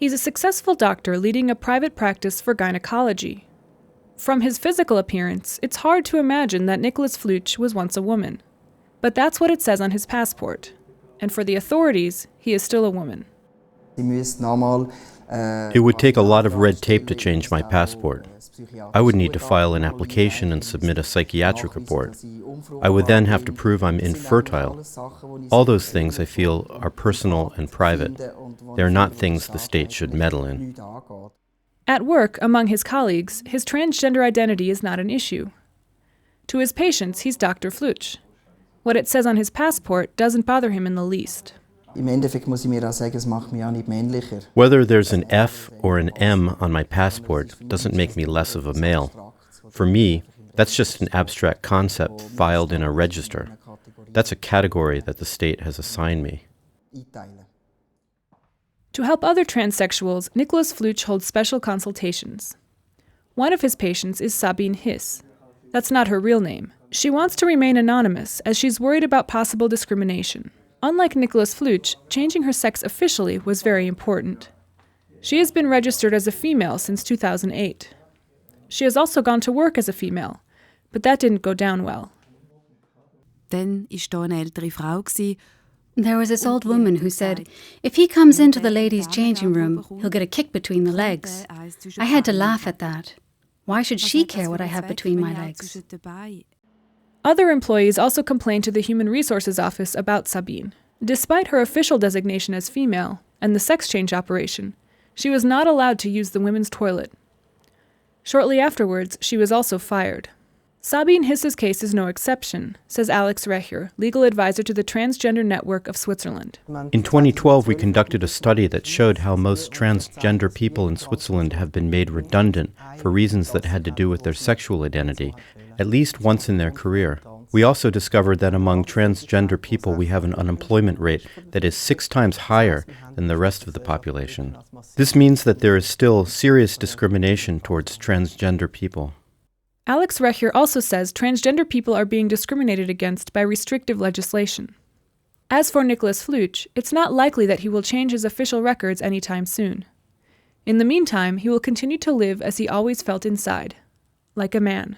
He's a successful doctor leading a private practice for gynecology. From his physical appearance, it's hard to imagine that Niklaus Flütsch was once a woman. But that's what it says on his passport. And for the authorities, he is still a woman. It would take a lot of red tape to change my passport. I would need to file an application and submit a psychiatric report. I would then have to prove I'm infertile. All those things, I feel, are personal and private. They are not things the state should meddle in. At work, among his colleagues, his transgender identity is not an issue. To his patients, he's Dr. Flütsch. What it says on his passport doesn't bother him in the least. Whether there's an F or an M on my passport doesn't make me less of a male. For me, that's just an abstract concept filed in a register. That's a category that the state has assigned me. To help other transsexuals, Niklaus Flütsch holds special consultations. One of his patients is Sabine Hiss. That's not her real name. She wants to remain anonymous as she's worried about possible discrimination. Unlike Niklaus Flütsch, changing her sex officially was very important. She has been registered as a female since 2008. She has also gone to work as a female, but that didn't go down well. Dann war da eine ältere Frau. There was this old woman who said, if he comes into the ladies' changing room, he'll get a kick between the legs. I had to laugh at that. Why should she care what I have between my legs? Other employees also complained to the Human Resources Office about Sabine. Despite her official designation as female and the sex change operation, she was not allowed to use the women's toilet. Shortly afterwards, she was also fired. Sabine Hiss's case is no exception, says Alex RECHER, legal advisor to the Transgender Network of Switzerland. In 2012, we conducted a study that showed how most transgender people in Switzerland have been made redundant for reasons that had to do with their sexual identity, at least once in their career. We also discovered that among transgender people we have an unemployment rate that is 6 times higher than the rest of the population. This means that there is still serious discrimination towards transgender people. Alex RECHER also says transgender people are being discriminated against by restrictive legislation. As for Niklaus Flütsch, it's not likely that he will change his official records anytime soon. In the meantime, he will continue to live as he always felt inside, like a man.